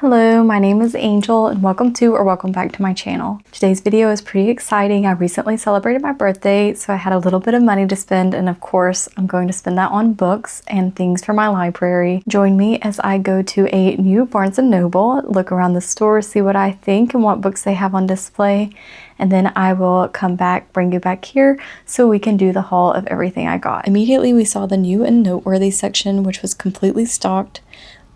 Hello, my name is Angel and welcome back to my channel. Today's video is pretty exciting. I recently celebrated my birthday, so I had a little bit of money to spend, and of course I'm going to spend that on books and things for my library. Join me as I go to a new Barnes & Noble, look around the store, see what I think and what books they have on display, and then I will come back, bring you back here so we can do the haul of everything I got. Immediately we saw the new and noteworthy section, which was completely stocked.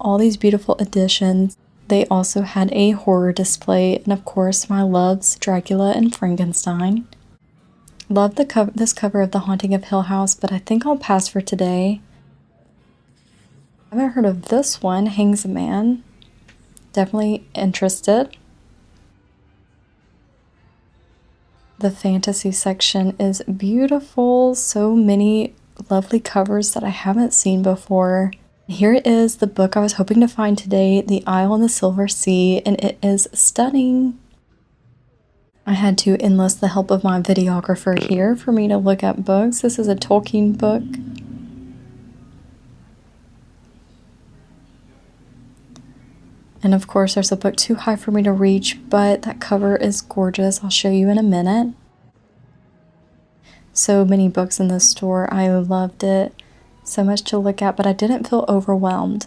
All these beautiful editions. They also had a horror display, and of course my loves, Dracula and Frankenstein. Love this cover of The Haunting of Hill House, but I think I'll pass for today. I haven't heard of this one, Hangs a Man. Definitely interested. The fantasy section is beautiful. So many lovely covers that I haven't seen before. Here it is, the book I was hoping to find today, The Isle in the Silver Sea, and it is stunning. I had to enlist the help of my videographer here for me to look at books. This is a Tolkien book. And of course there's a book too high for me to reach, but that cover is gorgeous. I'll show you in a minute. So many books in this store. I loved it. So much to look at, but I didn't feel overwhelmed.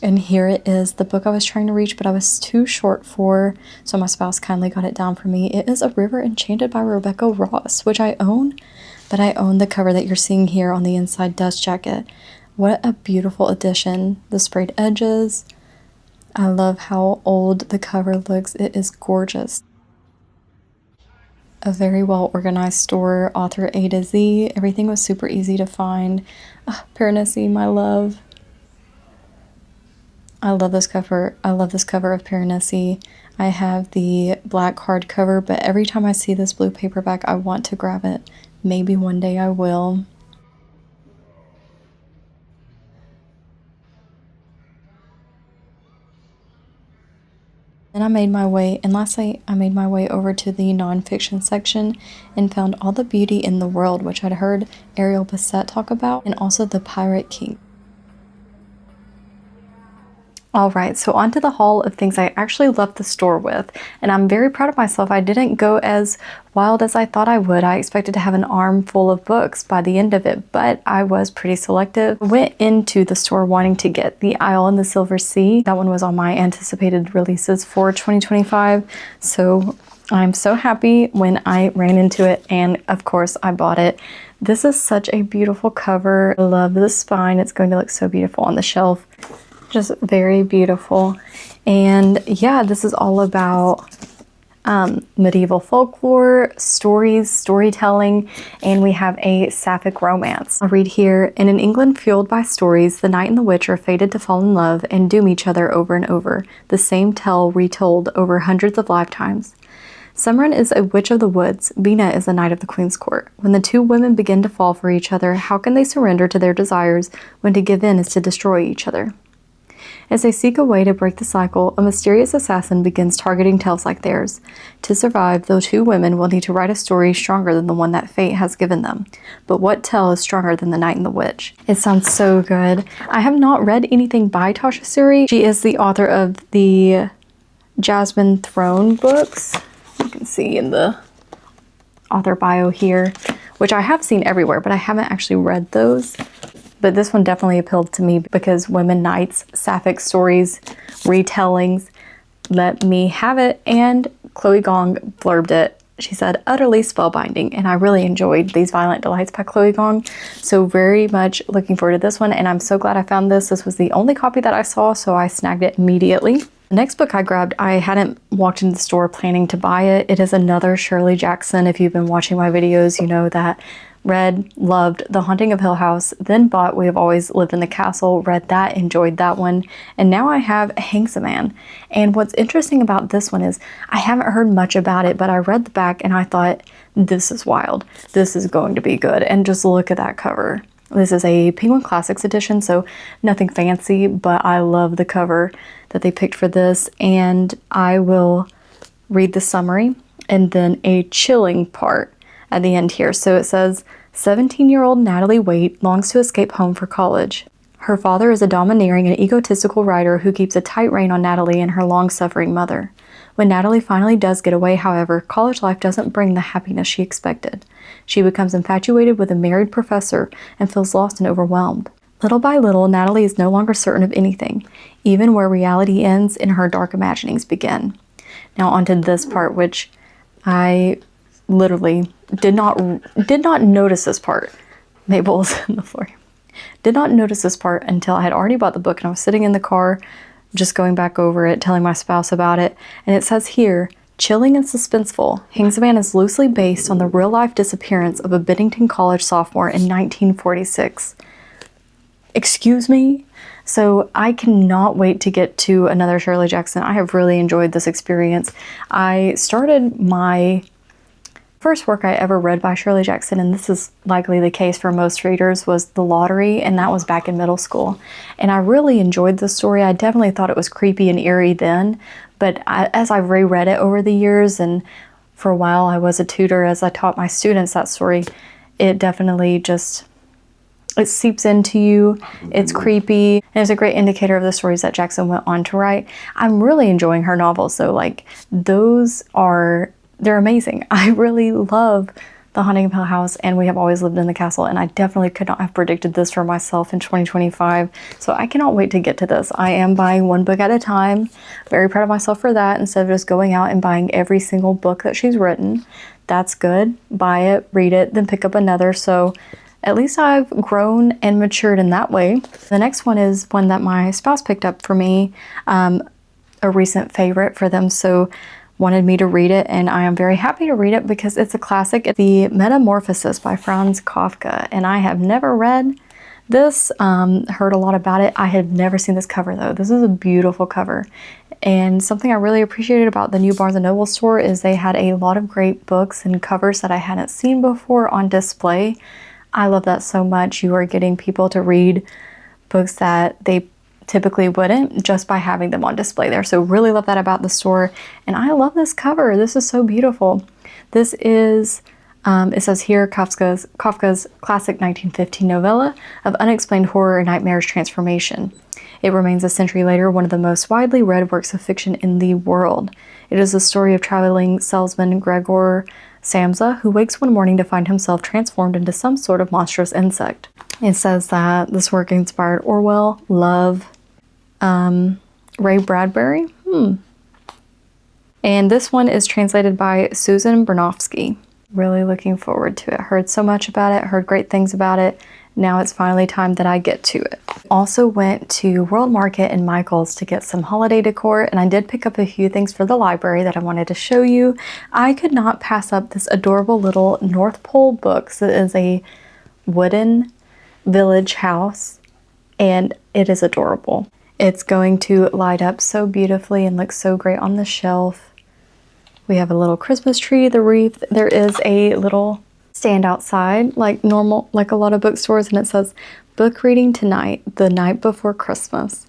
And here it is, the book I was trying to reach, but I was too short for, so my spouse kindly got it down for me. It is A River Enchanted by Rebecca Ross, which I own, but I own the cover that you're seeing here on the inside dust jacket. What a beautiful edition. The sprayed edges. I love how old the cover looks. It is gorgeous. A very well organized store, author A to Z. Everything was super easy to find. Piranesi, my love. I love this cover. I love this cover of Piranesi. I have the black hardcover, but every time I see this blue paperback, I want to grab it. Maybe one day I will. Then I made my way, and lastly, I made my way over to the nonfiction section and found All the Beauty in the World, which I'd heard Ariel Bissett talk about, and also The Pirate King. Alright, so on to the haul of things I actually left the store with, and I'm very proud of myself. I didn't go as wild as I thought I would. I expected to have an arm full of books by the end of it, but I was pretty selective. I went into the store wanting to get The Isle in the Silver Sea. That one was on my anticipated releases for 2025, so I'm so happy when I ran into it, and of course I bought it. This is such a beautiful cover. I love the spine. It's going to look so beautiful on the shelf. Just very beautiful. And yeah, this is all about medieval folklore, stories, storytelling, and we have a sapphic romance. I'll read here. In an England fueled by stories, the knight and the witch are fated to fall in love and doom each other over and over, the same tale retold over hundreds of lifetimes. Sumrin is a witch of the woods. Bina is a knight of the queen's court. When the two women begin to fall for each other, how can they surrender to their desires when to give in is to destroy each other? As they seek a way to break the cycle, a mysterious assassin begins targeting tales like theirs. To survive, the two women will need to write a story stronger than the one that fate has given them. But what tale is stronger than The Knight and the Witch? It sounds so good. I have not read anything by Tasha Suri. She is the author of the Jasmine Throne books. You can see in the author bio here, which I have seen everywhere, but I haven't actually read those. But this one definitely appealed to me because women knights, sapphic stories, retellings, let me have it. And Chloe Gong blurbed it. She said, utterly spellbinding. And I really enjoyed These Violent Delights by Chloe Gong. So very much looking forward to this one. And I'm so glad I found this. This was the only copy that I saw, so I snagged it immediately. The next book I grabbed, I hadn't walked into the store planning to buy it. It is another Shirley Jackson. If you've been watching my videos, you know that. Read, loved The Haunting of Hill House, then bought We Have Always Lived in the Castle, read that, enjoyed that one, and now I have Hangs a Man. And what's interesting about this one is I haven't heard much about it, but I read the back and I thought, this is wild. This is going to be good. And just look at that cover. This is a Penguin Classics edition, so nothing fancy, but I love the cover that they picked for this. And I will read the summary and then a chilling part at the end here. So it says, 17-year-old Natalie Waite longs to escape home for college. Her father is a domineering and egotistical writer who keeps a tight rein on Natalie and her long-suffering mother. When Natalie finally does get away, however, college life doesn't bring the happiness she expected. She becomes infatuated with a married professor and feels lost and overwhelmed. Little by little, Natalie is no longer certain of anything, even where reality ends and her dark imaginings begin. Now onto this part, which I literally did not notice this part. Mabel's in the floor. Did not notice this part until I had already bought the book and I was sitting in the car just going back over it, telling my spouse about it. And it says here, chilling and suspenseful, Hangsaman is loosely based on the real-life disappearance of a Bennington College sophomore in 1946. Excuse me? So I cannot wait to get to another Shirley Jackson. I have really enjoyed this experience. I started my first work I ever read by Shirley Jackson, and this is likely the case for most readers, was The Lottery, and that was back in middle school. And I really enjoyed the story. I definitely thought it was creepy and eerie then, but as I've reread it over the years, and for a while I was a tutor as I taught my students that story, it definitely just, it seeps into you. It's creepy, and it's a great indicator of the stories that Jackson went on to write. I'm really enjoying her novels though. Like, they're amazing. I really love The Haunting of Hill House and We Have Always Lived in the Castle, and I definitely could not have predicted this for myself in 2025. So I cannot wait to get to this. I am buying one book at a time. Very proud of myself for that, instead of just going out and buying every single book that she's written. That's good. Buy it, read it, then pick up another. So at least I've grown and matured in that way. The next one is one that my spouse picked up for me, a recent favorite for them. So wanted me to read it, and I am very happy to read it because it's a classic. It's The Metamorphosis by Franz Kafka, and I have never read this, heard a lot about it. I had never seen this cover though. This is a beautiful cover, and something I really appreciated about the new Barnes & Noble store is they had a lot of great books and covers that I hadn't seen before on display. I love that so much. You are getting people to read books that they typically wouldn't just by having them on display there. So really love that about the store. And I love this cover. This is so beautiful. This is, it says here, Kafka's classic 1915 novella of unexplained horror and nightmarish transformation. It remains a century later one of the most widely read works of fiction in the world. It is the story of traveling salesman Gregor Samsa, who wakes one morning to find himself transformed into some sort of monstrous insect. It says that this work inspired Orwell, Love, Ray Bradbury. And this one is translated by Susan Bernofsky. Really looking forward to it. Heard so much about it, heard great things about it. Now it's finally time that I get to it. Also went to World Market and Michael's to get some holiday decor, and I did pick up a few things for the library that I wanted to show you. I could not pass up this adorable little North Pole books. It is a wooden village house, and it is adorable. It's going to light up so beautifully and look so great on the shelf. We have a little Christmas tree, the wreath. There is a little stand outside like normal, like a lot of bookstores, and it says book reading tonight, the night before Christmas.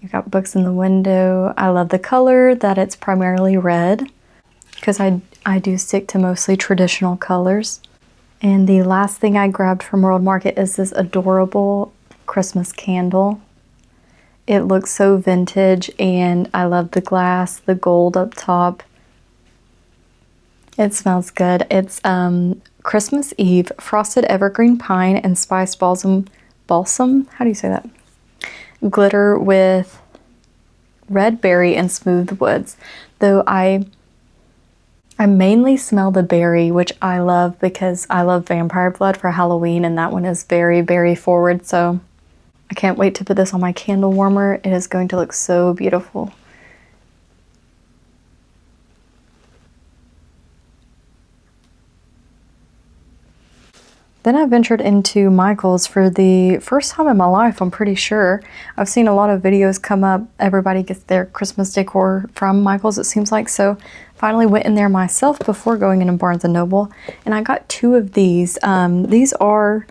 You've got books in the window. I love the color that it's primarily red because I do stick to mostly traditional colors. And the last thing I grabbed from World Market is this adorable Christmas candle. It looks so vintage, and I love the glass, the gold up top. It smells good. It's Christmas Eve, frosted evergreen pine and spiced balsam, how do you say that? Glitter with red berry and smooth woods. Though I mainly smell the berry, which I love because I love vampire blood for Halloween, and that one is very berry forward, so I can't wait to put this on my candle warmer. It is going to look so beautiful. Then I ventured into Michael's for the first time in my life, I'm pretty sure. I've seen a lot of videos come up. Everybody gets their Christmas decor from Michael's, it seems like. So finally went in there myself before going into Barnes & Noble. And I got two of these. These are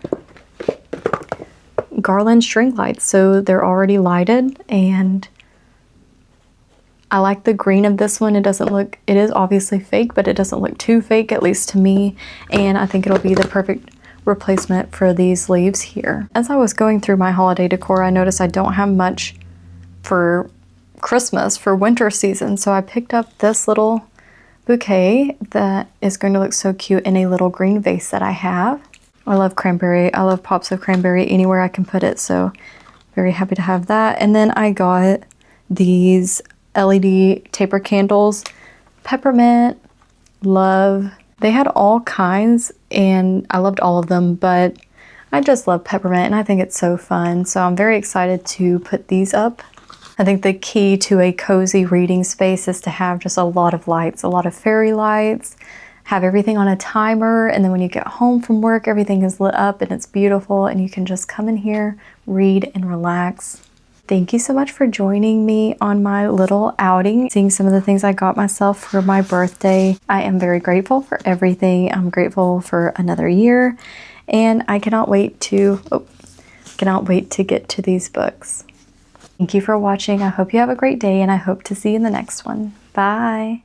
garland string lights, so they're already lighted, and I like the green of this one. It is obviously fake, but it doesn't look too fake, at least to me, and I think it'll be the perfect replacement for these leaves here. As I was going through my holiday decor, I noticed I don't have much for Christmas, for winter season, so I picked up this little bouquet that is going to look so cute in a little green vase that I have. I love cranberry. I love pops of cranberry anywhere I can put it, so very happy to have that. And then I got these LED taper candles, peppermint, love. They had all kinds and I loved all of them, but I just love peppermint and I think it's so fun. So I'm very excited to put these up. I think the key to a cozy reading space is to have just a lot of lights, a lot of fairy lights, have everything on a timer, and then when you get home from work, everything is lit up and it's beautiful and you can just come in here, read and relax. Thank you so much for joining me on my little outing, seeing some of the things I got myself for my birthday. I am very grateful for everything. I'm grateful for another year, and I cannot wait to get to these books. Thank you for watching. I hope you have a great day, and I hope to see you in the next one. Bye.